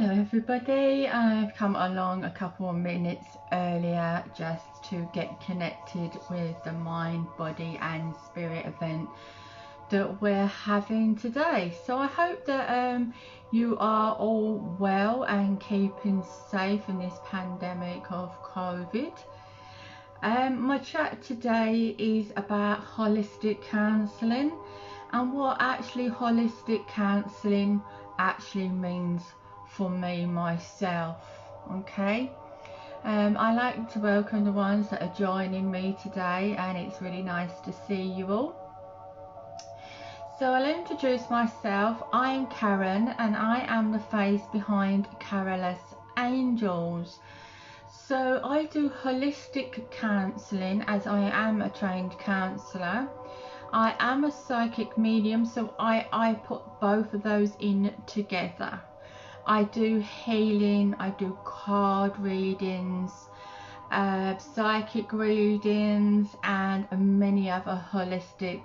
Hello everybody, I've come along a couple of minutes earlier just to get connected with the mind, body and spirit event that we're having today. So I hope that you are all well and keeping safe in this pandemic of COVID. My chat today is about holistic counselling and what actually holistic counselling actually means for me myself. Okay, I like to welcome the ones that are joining me today, and it's really nice to see you all. So I'll introduce myself. I'm Karen and I am the face behind Carolus Angels. So I do holistic counselling as I am a trained counsellor. I am a psychic medium, so I put both of those in together. I do healing, I do card readings, psychic readings and many other holistic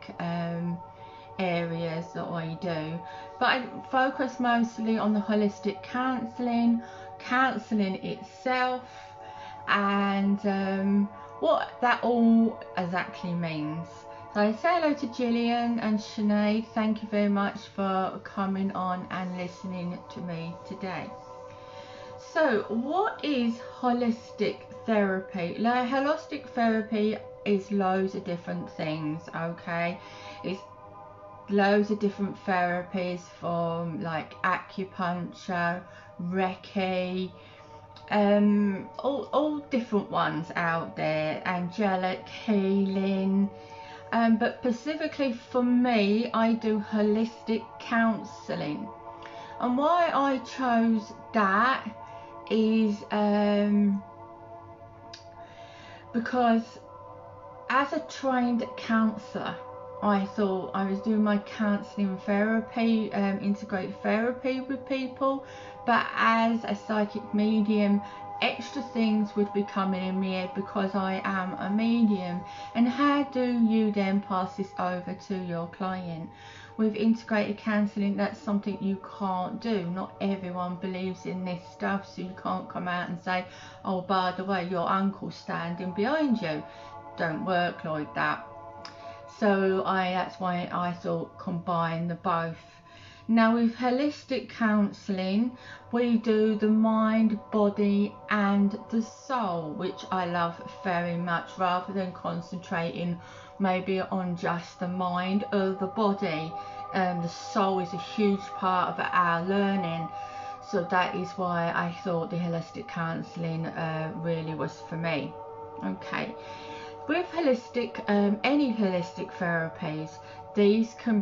areas that I do. But I focus mostly on the holistic counselling itself, and what that all exactly means. So I say hello to Gillian and Sinead. Thank you very much for coming on and listening to me today. So what is holistic therapy? Like, holistic therapy is loads of different things, okay? It's loads of different therapies, from like acupuncture, Reiki, all different ones out there, angelic healing. But specifically for me, I do holistic counselling, and why I chose that is because as a trained counsellor, I thought I was doing my counselling therapy, integrated therapy with people, but as a psychic medium, extra things would be coming in my head because I am a medium. And how do you then pass this over to your client? With integrated counselling, that's something you can't do. Not everyone believes in this stuff, so you can't come out and say, oh, by the way, your uncle's standing behind you. Don't work like that. So that's why I thought combine the both. Now with holistic counselling, we do the mind, body and the soul, which I love very much, rather than concentrating maybe on just the mind or the body. The soul is a huge part of our learning, so that is why I thought the holistic counselling really was for me. Okay, with holistic, any holistic therapies, these can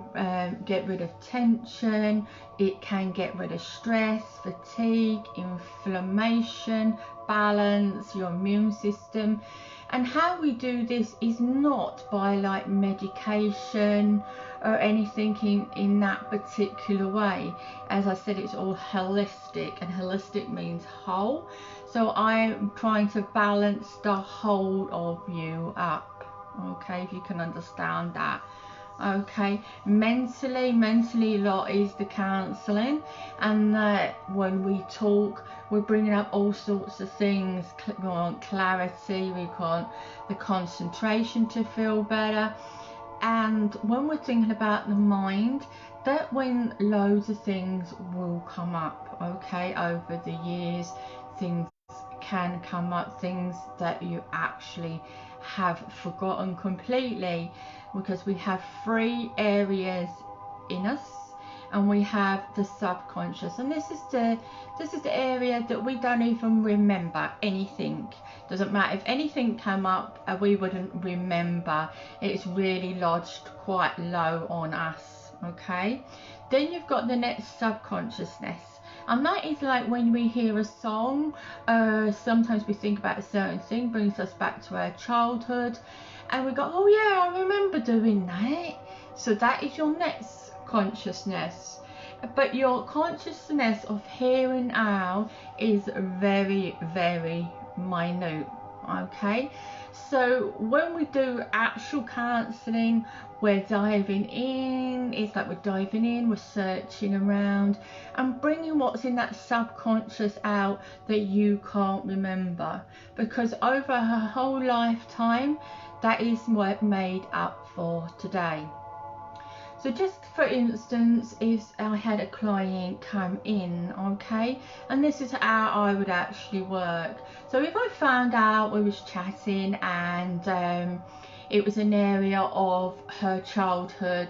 get rid of tension, it can get rid of stress, fatigue, inflammation, balance your immune system. And how we do this is not by like medication or anything in that particular way. As I said, it's all holistic, and holistic means whole. So I'm trying to balance the whole of you up, okay, if you can understand that. Okay, mentally a lot is the counselling, and when we talk, we're bringing up all sorts of things. We want clarity, we want the concentration to feel better. And when we're thinking about the mind, that when loads of things will come up, okay, over the years, things can come up, things that you actually have forgotten completely, because we have 3 areas in us, and we have the subconscious, and this is the area that we don't even remember anything. Doesn't matter if anything came up, we wouldn't remember. It's really lodged quite low on us. Okay, then you've got the next subconsciousness, and that is like when we hear a song, sometimes we think about a certain thing, brings us back to our childhood, and we go, oh yeah, I remember doing that. So that is your next consciousness. But your consciousness of here and now is very, very minute. Okay, so when we do actual counselling, we're diving in. It's like we're diving in, we're searching around and bringing what's in that subconscious out that you can't remember, because over her whole lifetime, that is what made up for today. So just for instance, if I had a client come in, okay, and this is how I would actually work. So if I found out we was chatting and it was an area of her childhood,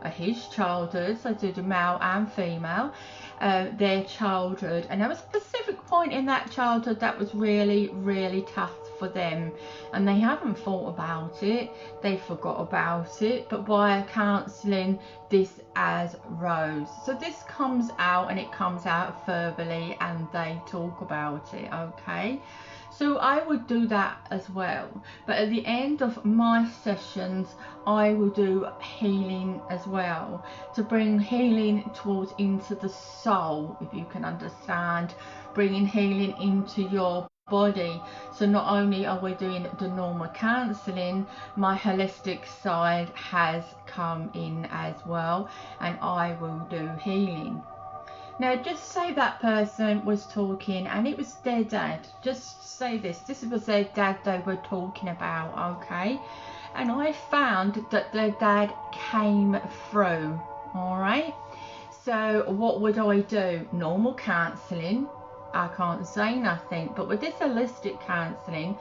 his childhood, so I do the male and female, their childhood, and there was a specific point in that childhood that was really, really tough for them, and they haven't thought about it, they forgot about it, but by counselling this as rose. So this comes out, and it comes out verbally, and they talk about it, okay? So I would do that as well, but at the end of my sessions I will do healing as well, to bring healing towards into the soul, if you can understand, bringing healing into your body. So not only are we doing the normal counselling, my holistic side has come in as well, and I will do healing. Now just say that person was talking and it was their dad, just say this was their dad they were talking about, okay, and I found that their dad came through, alright. So what would I do? Normal counselling, I can't say nothing, but with this holistic counselling,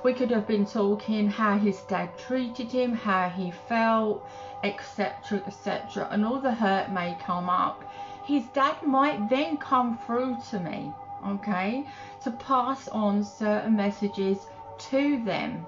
we could have been talking how his dad treated him, how he felt, etc, etc, and all the hurt may come up. His dad might then come through to me, okay, to pass on certain messages to them,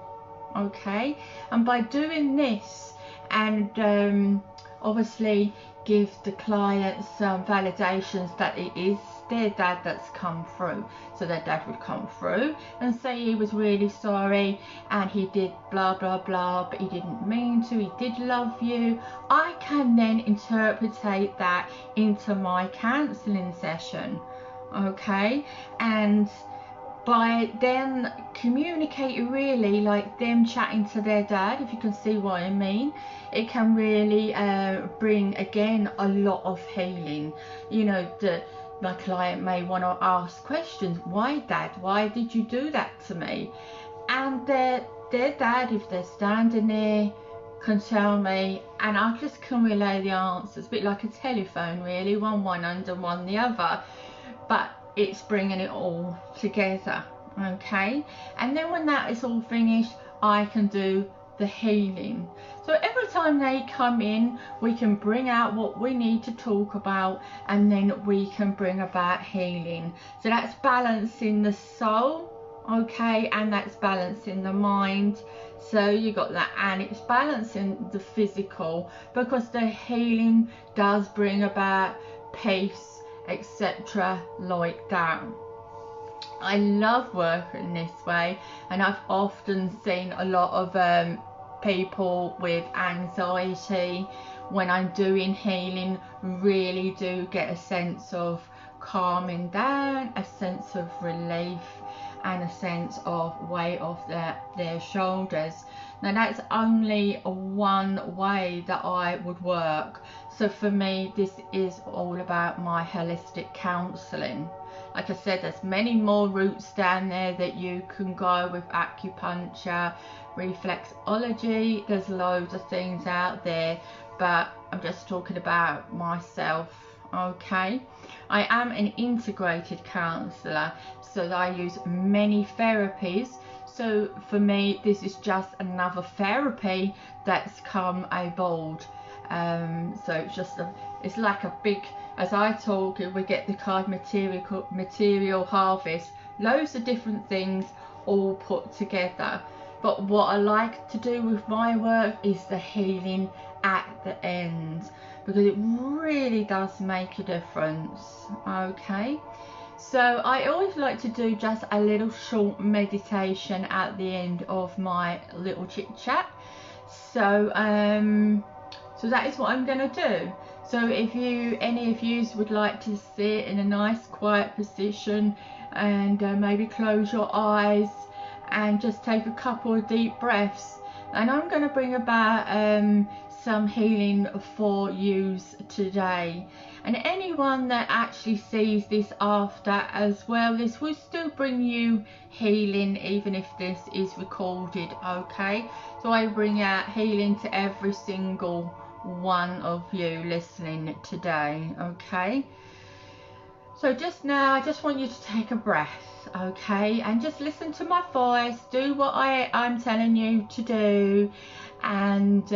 okay, and by doing this and obviously give the client some validations that it is their dad that's come through. So their dad would come through and say he was really sorry and he did blah blah blah, but he didn't mean to, he did love you. I can then interpretate that into my counselling session, okay, and by then communicating really like them chatting to their dad, if you can see what I mean, it can really bring again a lot of healing. You know, my client may want to ask questions, why dad, why did you do that to me? And their dad, if they're standing there, can tell me, and I just can relay the answers, a bit like a telephone really, one under one the other, but it's bringing it all together, okay. And then when that is all finished, I can do the healing. So every time they come in, we can bring out what we need to talk about, and then we can bring about healing. So that's balancing the soul, okay, and that's balancing the mind. So you got that, and it's balancing the physical, because the healing does bring about peace, etc, like that. I love working this way, and I've often seen a lot of people with anxiety, when I'm doing healing, really do get a sense of calming down, a sense of relief, and a sense of weight off their shoulders. Now that's only one way that I would work. So for me, this is all about my holistic counselling. Like I said, there's many more routes down there that you can go with acupuncture, reflexology, there's loads of things out there, but I'm just talking about myself, okay. I am an integrated counsellor, so I use many therapies. So for me, this is just another therapy that's come aboard. So it's just it's like a big, as I talk, we get the card material harvest, loads of different things all put together. But what I like to do with my work is the healing at the end, because it really does make a difference, okay. So I always like to do just a little short meditation at the end of my little chit chat. So so that is what I'm going to do. So if any of you would like to sit in a nice quiet position and maybe close your eyes and just take a couple of deep breaths, and I'm going to bring about some healing for you today. And anyone that actually sees this after as well, this will still bring you healing even if this is recorded, okay? So I bring out healing to every single one of you listening today, okay? So just now I just want you to take a breath, okay, and just listen to my voice, do what I'm telling you to do, and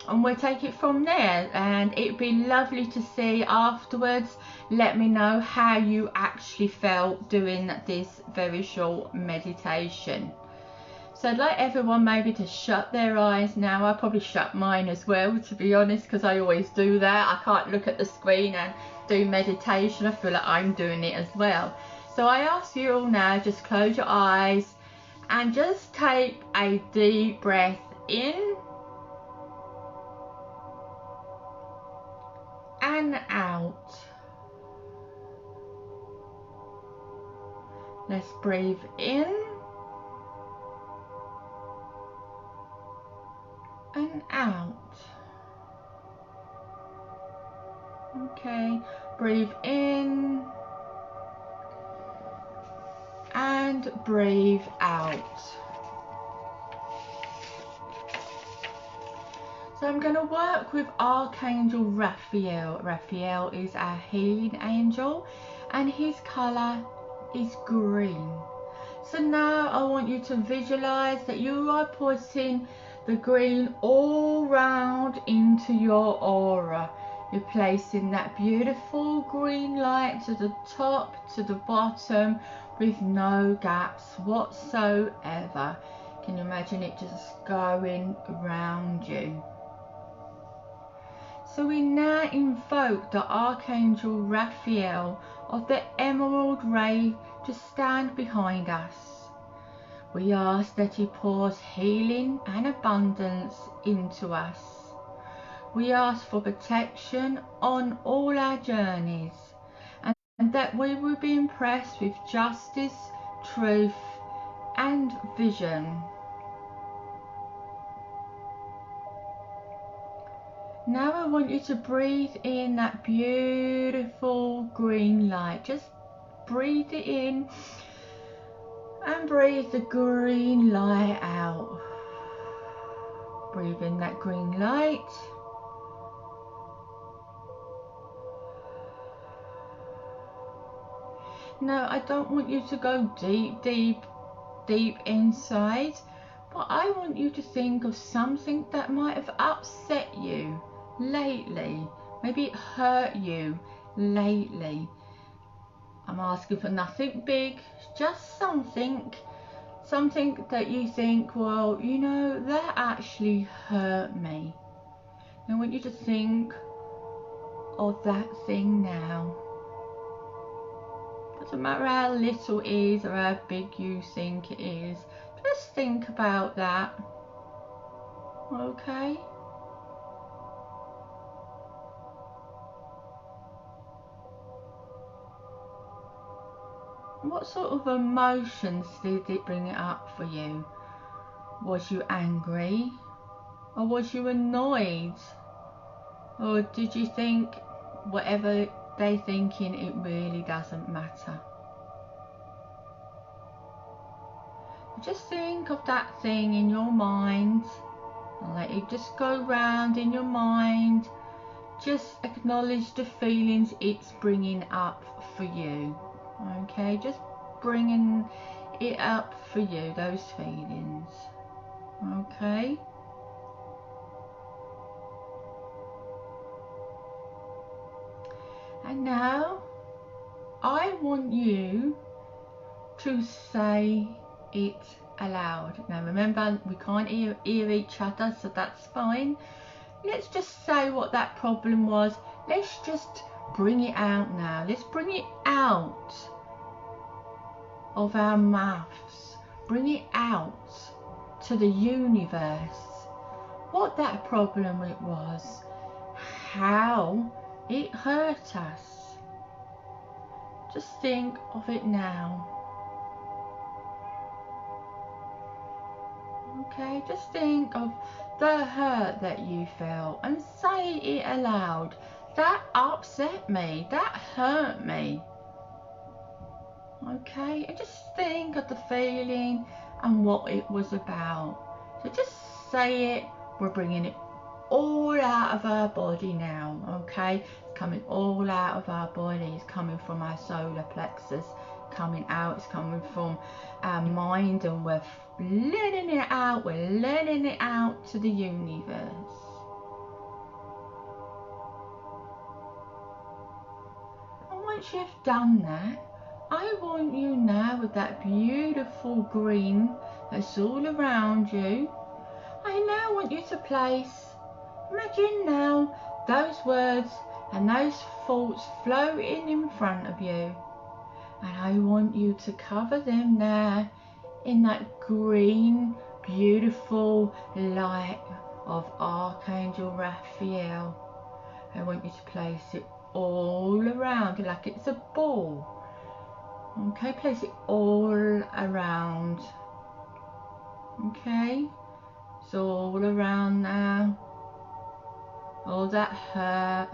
we'll take it from there. And it'd be lovely to see afterwards. Let me know how you actually felt doing this very short meditation. So I'd like everyone maybe to shut their eyes now. I probably shut mine as well, to be honest, because I always do that. I can't look at the screen and do meditation. I feel like I'm doing it as well. So I ask you all now, just close your eyes and just take a deep breath in and out. Let's breathe in and out. Okay, breathe in and breathe out. So I'm going to work with Archangel Raphael. Raphael is our healing angel and his colour is green. So now I want you to visualize that you are putting the green all round into your aura. You're placing that beautiful green light to the top, to the bottom, with no gaps whatsoever. Can you imagine it just going around you? So we now invoke the Archangel Raphael of the Emerald Ray to stand behind us. We ask that he pours healing and abundance into us. We ask for protection on all our journeys, and that we will be impressed with justice, truth, and vision. Now I want you to breathe in that beautiful green light. Just breathe it in and breathe the green light out. Breathe in that green light. No, I don't want you to go deep inside, but I want you to think of something that might have upset you lately. Maybe it hurt you lately. I'm asking for nothing big, just something that you think, well, you know, that actually hurt me. I want you to think of that thing now. Doesn't matter how little it is or how big you think it is, just think about that, okay? What sort of emotions did it bring it up for you? Was you angry? Or was you annoyed? Or did you think whatever they're thinking, it really doesn't matter? Just think of that thing in your mind and let it just go round in your mind. Just acknowledge the feelings it's bringing up for you. Okay, just bringing it up for you, those feelings. Okay. And now I want you to say it aloud. Now remember, we can't hear each other, so that's fine. Let's just say what that problem was. Let's just bring it out now. Let's bring it out of our mouths. Bring it out to the universe. What that problem it was. How it hurt us. Just think of it now. Okay, just think of the hurt that you felt and say it aloud. That upset me, that hurt me. Okay, and just think of the feeling and what it was about. So just say it. We're bringing it all out of our body now. Okay, it's coming all out of our body. It's coming from our solar plexus, coming out. It's coming from our mind, and we're letting it out. We're letting it out to the universe. And once you've done that, I want you now, with that beautiful green that's all around you, I now want you to place, imagine now, those words and those thoughts floating in front of you. And I want you to cover them now in that green, beautiful light of Archangel Raphael. I want you to place it all around you like it's a ball. Okay, place it all around. Okay, it's all around now. All that hurt,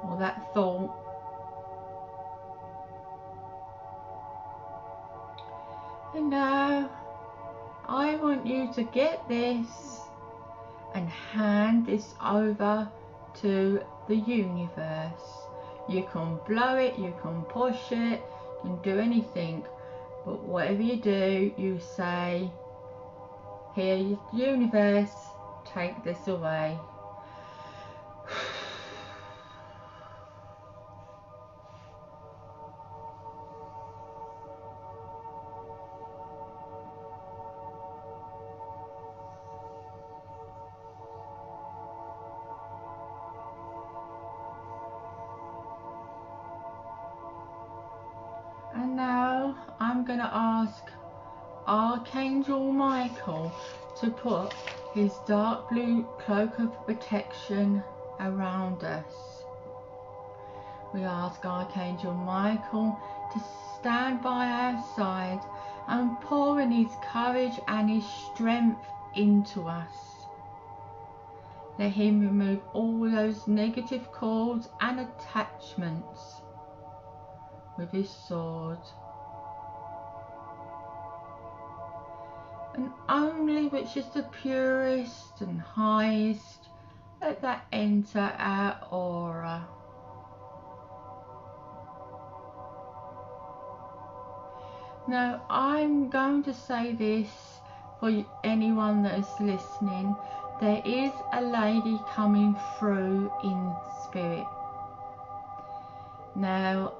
all that thought. And now I want you to get this and hand this over to the universe. You can blow it, you can push it, you can do anything, but whatever you do, you say, here, universe, take this away. And now I'm going to ask Archangel Michael to put his dark blue cloak of protection around us. We ask Archangel Michael to stand by our side and pour in his courage and his strength into us. Let him remove all those negative cords and attachments with his sword, and only which is the purest and highest, let that enter our aura. Now I'm going to say this for anyone that is listening. There is a lady coming through in spirit. Now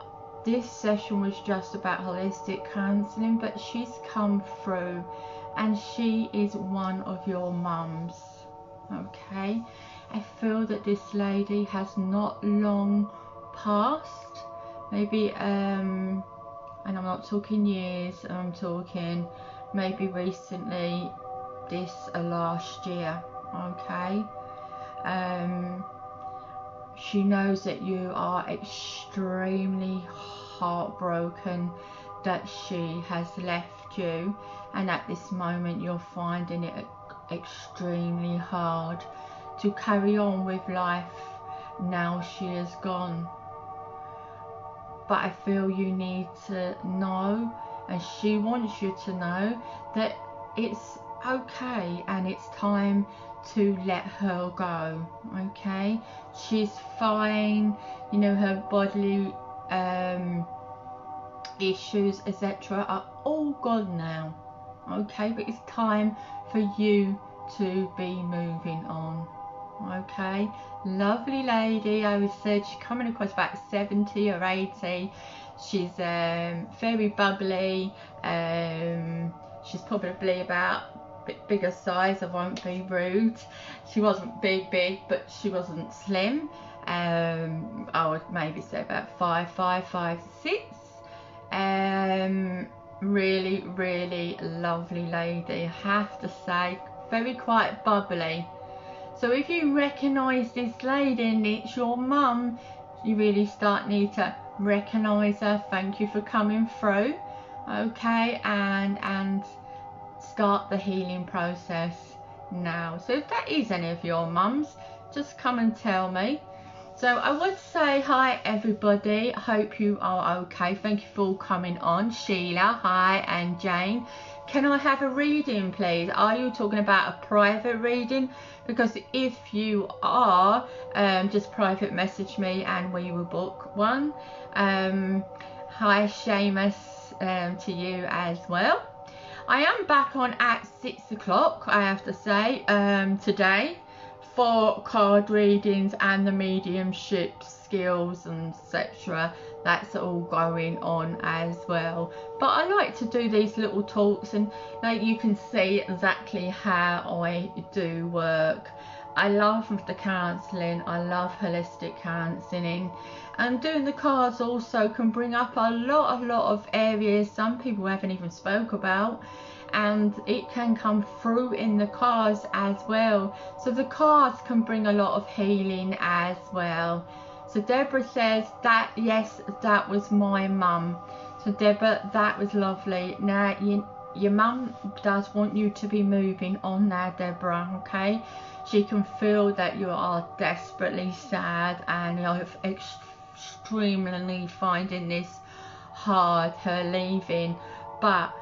this session was just about holistic counselling, but she's come through and she is one of your mums. Okay, I feel that this lady has not long passed, maybe and I'm not talking years, I'm talking maybe recently, this last year. Okay, she knows that you are extremely heartbroken that she has left you, and at this moment you're finding it extremely hard to carry on with life now she is gone. But I feel you need to know, and she wants you to know, that it's okay and it's time to let her go. Okay, she's fine, you know, her bodily issues etc are all gone now. Okay, but it's time for you to be moving on. Okay, lovely lady. I would say she's coming across about 70 or 80. She's very bubbly. She's probably about a bit bigger size. I won't be rude. She wasn't big, but she wasn't slim. I would maybe say about 5'5", 5'6". Really lovely lady, I have to say. Very quite bubbly. So if you recognise this lady and it's your mum, you really need to recognise her. Thank you for coming through. Okay, and start the healing process now. So if that is any of your mums, just come and tell me. So I would say hi everybody, hope you are okay. Thank you for coming on. Sheila, hi, and Jane. Can I have a reading please? Are you talking about a private reading? Because if you are, just private message me and we will book one. Hi Seamus, to you as well. I am back on at 6 o'clock, I have to say, today, for card readings and the mediumship skills and etc. That's all going on as well. But I like to do these little talks, and like you can see exactly how I do work. I love the counselling, I love holistic counselling, and doing the cards also can bring up a lot of areas some people haven't even spoke about, and it can come through in the cards as well. So the cards can bring a lot of healing as well. So Deborah says that, yes, that was my mum. So Deborah, that was lovely. Now your mum does want you to be moving on now, Deborah, okay? She can feel that you are desperately sad and you're extremely finding this hard, her leaving, but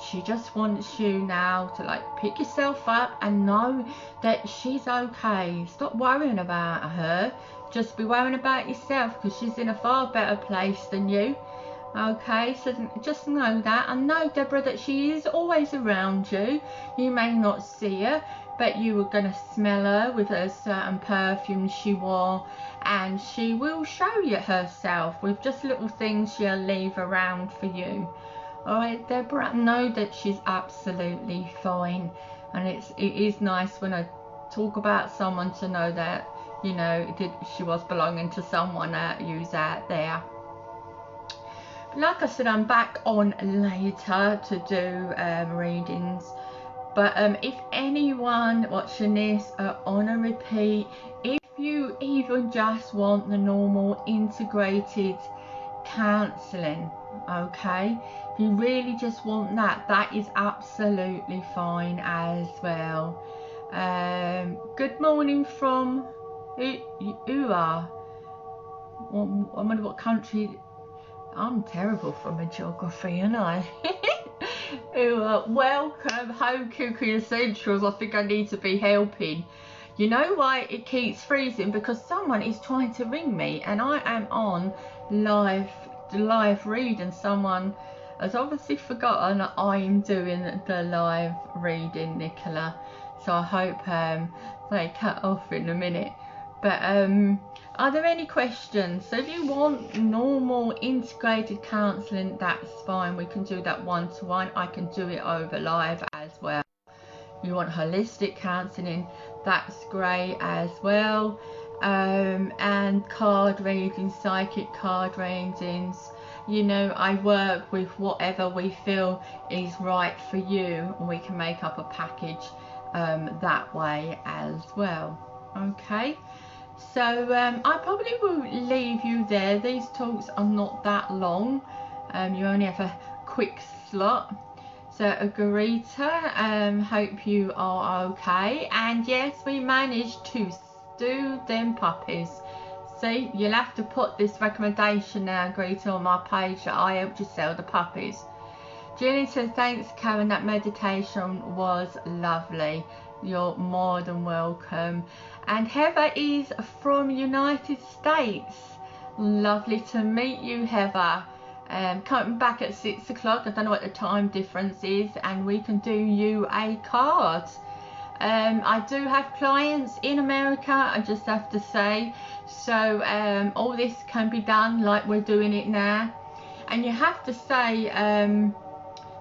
she just wants you now to like pick yourself up and know that she's okay. Stop worrying about her, just be worrying about yourself, because she's in a far better place than you. Okay, so just know that, and know, Deborah, that she is always around you. You may not see her, but you are going to smell her with a certain perfume she wore, and she will show you herself with just little things she'll leave around for you. Alright, Deborah, know that she's absolutely fine, and it is nice when I talk about someone to know that, you know, she was belonging to someone who's out there. Like I said, I'm back on later to do readings, but if anyone watching this are on a repeat, if you even just want the normal integrated counselling, okay, if you really just want that, that is absolutely fine as well. Good morning from Ua. I wonder what country. I'm terrible from a geography, aren't I? Welcome home, Cookie Essentials. I think I need to be helping. You know why it keeps freezing? Because someone is trying to ring me, and I am on live read, and someone has obviously forgotten that I'm doing the live reading, Nicola. So I hope they cut off in a minute. But are there any questions? So if you want normal integrated counselling, that's fine. We can do that one-to-one. I can do it over live as well. If you want holistic counselling, that's great as well. And card readings, psychic card readings, you know, I work with whatever we feel is right for you, and we can make up a package that way as well. Okay, so I probably will leave you there. These talks are not that long, you only have a quick slot. So Agarita, hope you are okay, and yes, we managed to do them puppies. See, you'll have to put this recommendation now, Greta, on my page that I helped you sell the puppies. Julie says, thanks Karen, that meditation was lovely. You're more than welcome. And Heather is from United States. Lovely to meet you, Heather. Coming back at 6 o'clock, I don't know what the time difference is, and we can do you a card. I do have clients in America, I just have to say, so all this can be done like we're doing it now. And you have to say,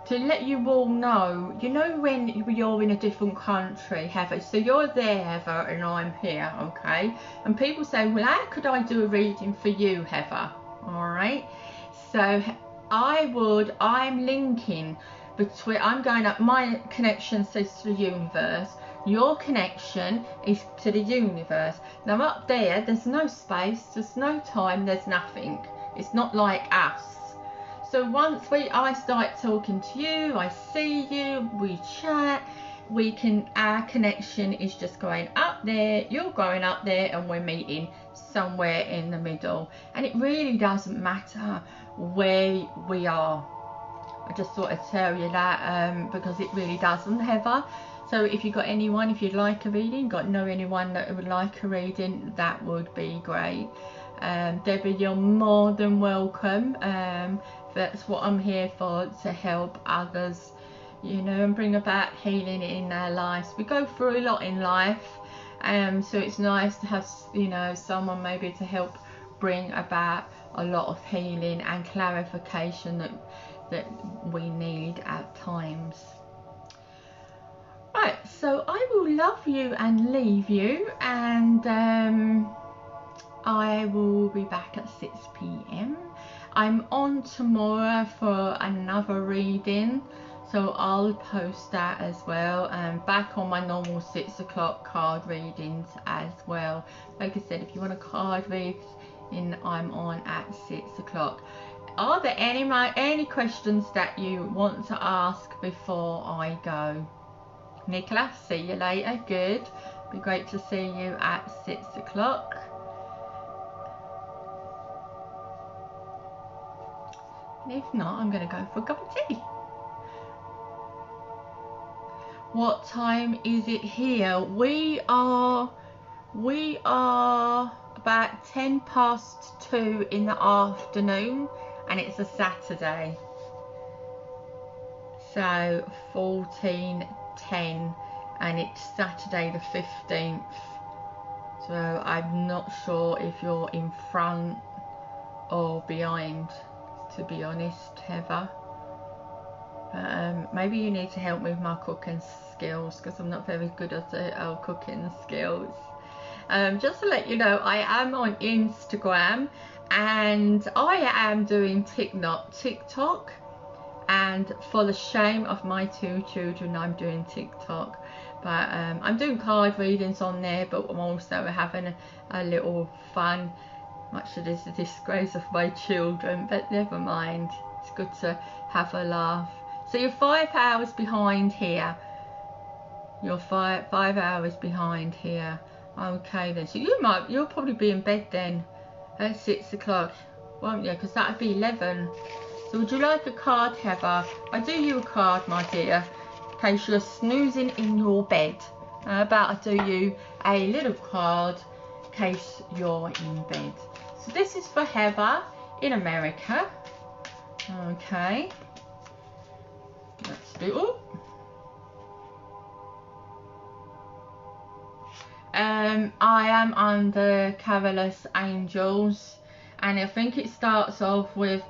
to let you all know, you know when you're in a different country, Heather, so you're there, Heather, and I'm here, okay, and people say, well, how could I do a reading for you, Heather? Alright, so I'm linking between, I'm going up, my connection says to the universe, your connection is to the universe. Now up there, there's no space, there's no time, there's nothing. It's not like us. So once I start talking to you, I see you, we chat, our connection is just going up there, you're going up there, and we're meeting somewhere in the middle. And it really doesn't matter where we are. I just thought I'd tell you that because it really doesn't, Heather. So if you've got anyone, if you'd like a reading, know anyone that would like a reading, that would be great. Debbie, you're more than welcome. That's what I'm here for, to help others, you know, and bring about healing in their lives. We go through a lot in life, so it's nice to have, you know, someone maybe to help bring about a lot of healing and clarification that we need at times. Right, so I will love you and leave you, and I will be back at 6 p.m. I'm on tomorrow for another reading, so I'll post that as well, and back on my normal 6 o'clock card readings as well. Like I said, if you want a card reading, I'm on at 6 o'clock. Are there any questions that you want to ask before I go? Nicola, see you later. Good. Be great to see you at 6 o'clock. If not, I'm going to go for a cup of tea. What time is it here? We are about 10 past 2 in the afternoon, and it's a Saturday. So 14:10, and it's Saturday the 15th. So I'm not sure if you're in front or behind, to be honest, Heather. But maybe you need to help me with my cooking skills, because I'm not very good at cooking skills. Just to let you know, I am on Instagram, and I am doing TikTok, and for the shame of my 2 children, I'm doing TikTok. But I'm doing card readings on there, but I'm also having a little fun, much to the disgrace of my children, but never mind, it's good to have a laugh. So you're 5 hours behind here. You're 5 hours behind here. Okay then, so you'll probably be in bed then at 6 o'clock, won't you? Because that would be 11. So would you like a card, Heather? I do you a card, my dear, in case you're snoozing in your bed. How about I do you a little card in case you're in bed. So this is for Heather in America. Okay. Let's do it. I am under Carolus Angels, and I think it starts off with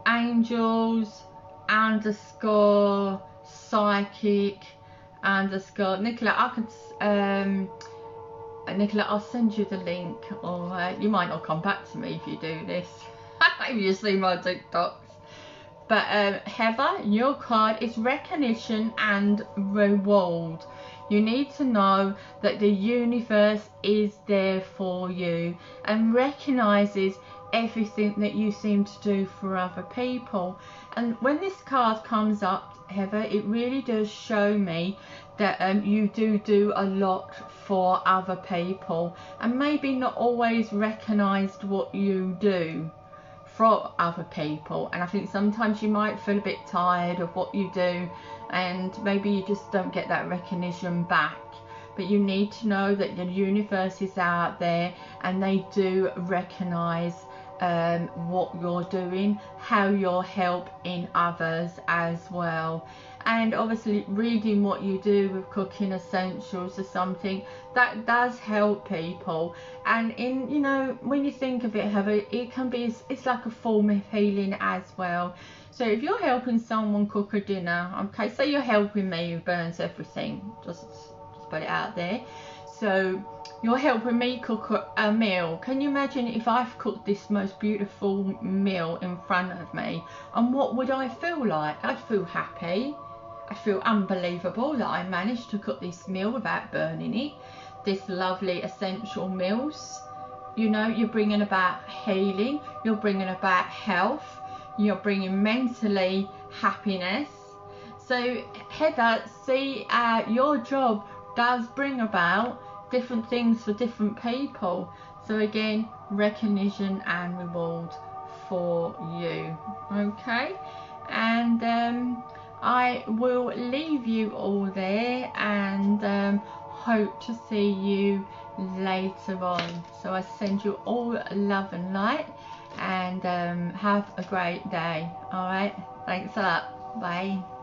angels _ psychic _ Nicola. I can Nicola, I'll send you the link, or you might not come back to me if you do this. Maybe you see my TikToks. But Heather, your card is recognition and reward. You need to know that the universe is there for you and recognizes everything that you seem to do for other people. And when this card comes up, Heather, it really does show me that you do a lot for other people, and maybe not always recognized what you do for other people. And I think sometimes you might feel a bit tired of what you do, and maybe you just don't get that recognition back. But you need to know that the universe is out there, and they do recognize what you're doing, how you're helping others as well. And obviously reading what you do with cooking essentials or something that does help people. And in, you know, when you think of it, Heather, it can be, it's like a form of healing as well. So if you're helping someone cook a dinner, okay, say you're helping me who burns everything, just put it out there. So you're helping me cook a meal. Can you imagine if I've cooked this most beautiful meal in front of me, and what would I feel like? I'd feel happy. I feel unbelievable that I managed to cook this meal without burning it. This lovely essential meals. You know, you're bringing about healing, you're bringing about health, you're bringing mentally happiness. So Heather, see, your job does bring about different things for different people. So again, recognition and reward for you. Okay, and I will leave you all there, and hope to see you later on. So I send you all love and light, and have a great day. All right, thanks a lot. Bye.